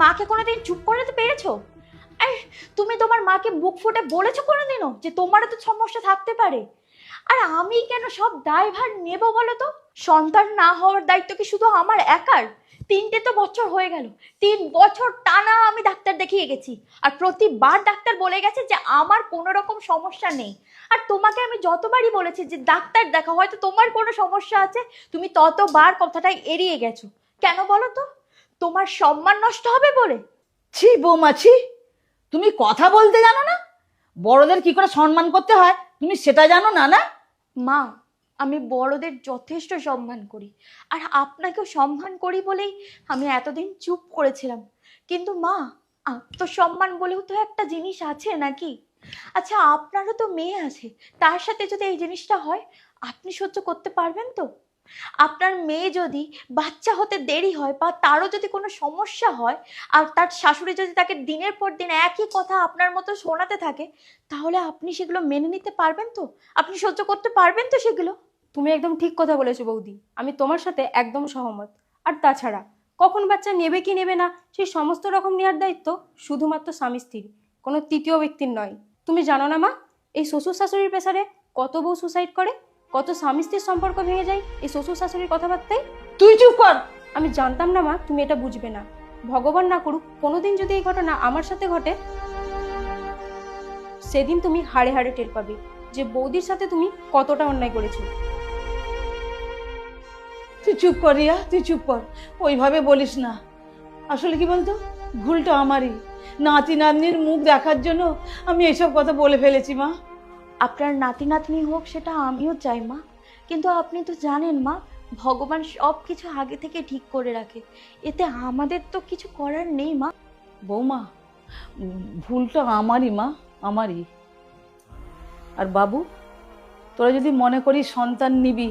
মাকে কোনোদিন চুপ করাতে পেরেছো? আর তুমি তোমার মাকে বুক ফুটে বলেছো কোনোদিনও যে তোমারও তো সমস্যা থাকতে পারে? আর আমি কেন সব দায়ভার নেব বলো তো? সন্তান না হওয়ার দায়িত্ব কি শুধু আমার একার? 3টে তো বছর হয়ে গেল, 3 বছর টানা আমি ডাক্তার দেখিয়ে গেছি, আর প্রতিবার ডাক্তার বলে গেছে যে আমার কোনো রকম সমস্যা নেই। আর তোমাকে আমি যতবারই বলেছি যে ডাক্তার দেখা, হয়তো তোমার কোনো সমস্যা আছে, তুমি ততবার কথাটাই এড়িয়ে গেছো। কেন বলো তো? তোমার সম্মান নষ্ট হবে বলে? ছি বৌমা ছি, তুমি কথা বলতে জানো না? বড়দের কি করে সম্মান করতে হয় তুমি সেটা জানো না? না মা, আমি বড়দের যথেষ্ট সম্মান করি, আর আপনাকেও সম্মান করি বলেই আমি এতদিন চুপ করেছিলাম। কিন্তু মা, আত্মসম্মান বলেও তো একটা জিনিস আছে নাকি? আচ্ছা, আপনারও তো মেয়ে আছে, তার সাথে যদি এই জিনিসটা হয়, আপনি সহ্য করতে পারবেন তো? আপনার মেয়ে যদি বাচ্চা হতে দেরি হয়, বা তারও যদি কোনো সমস্যা হয়, আর তার শাশুড়ি যদি তাকে দিনের পর দিন একই কথা আপনার মতো শোনাতে থাকে, তাহলে আপনি সেগুলো মেনে নিতে পারবেন তো? আপনি সহ্য করতে পারবেন তো সেগুলো? তুমি একদম ঠিক কথা বলেছো বৌদি, আমি তোমার সাথে একদম সহমত। আর তাছাড়া কখন বাচ্চা নেবে কি নেবে না সেই সমস্ত রকম নেওয়ার দায়িত্ব শুধুমাত্র স্বামী স্ত্রীর, কোনো তৃতীয় ব্যক্তির নয়। তুমি জানো না মা, এই শ্বশুর শাশুড়ির প্রেসারে কত বউ সুসাইড করে, কত স্বামী স্ত্রীর সম্পর্ক ভেঙে যায় এই শ্বশুর শাশুড়ির কথাবার্তায়। তুই চুপ কর। আমি জানতাম না মা তুমি এটা বুঝবে না। ভগবান না করুক কোনোদিন যদি এই ঘটনা আমার সাথে ঘটে, সেদিন তুমি হাড়ে হাড়ে টের পাবে যে বৌদির সাথে তুমি কতটা অন্যায় করেছো। তুই চুপ কর রিয়া, তুই চুপ কর। ওইভাবে বলিস না। আসলে কি বলতো, ভুলটা আমারই। নাতি নাতনির মুখ দেখার জন্য আমি এসব কথা বলে ফেলেছি মা। আপনার নাতি নাতনি হোক সেটা আমিও চাই মা, কিন্তু আপনি তো জানেন মা, ভগবান সব কিছু আগে থেকে ঠিক করে রাখে, এতে আমাদের তো কিছু করার নেই মা। বৌমা, ভুলটা আমারই মা, আমারই। আর বাবু, তোরা যদি মনে করিস সন্তান নিবি,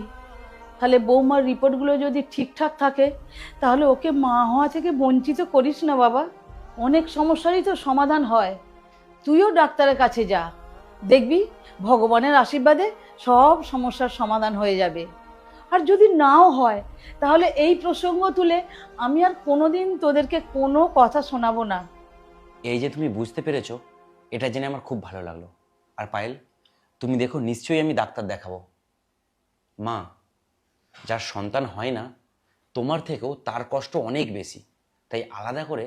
তাহলে বৌমার রিপোর্টগুলো যদি ঠিকঠাক থাকে, তাহলে ওকে মা হওয়া থেকে বঞ্চিত করিস না বাবা। অনেক সমস্যারই তো সমাধান হয়। তুইও ডাক্তারের কাছে যা, দেখবি ভগবানের আশীর্বাদে সব সমস্যার সমাধান হয়ে যাবে। আর যদি নাও হয়, তাহলে এই প্রসঙ্গ তুলে আমি আর কোনোদিন তোদেরকে কোনো কথা শোনাবো না। এই যে তুমি বুঝতে পেরেছো, এটা জেনে আমার খুব ভালো লাগলো। আর পায়েল, তুমি দেখো নিশ্চয়ই আমি ডাক্তার দেখাবো। মা, যার সন্তান হয় না, তোমার থেকেও তার কষ্ট অনেক বেশি, তাই আলাদা করে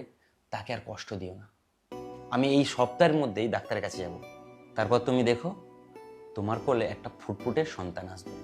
তাকে আর কষ্ট দিও না। আমি এই সপ্তাহের মধ্যেই ডাক্তারের কাছে যাব, তারপর তুমি দেখো তোমার কোলে একটা ফুটফুটে সন্তান আসবে।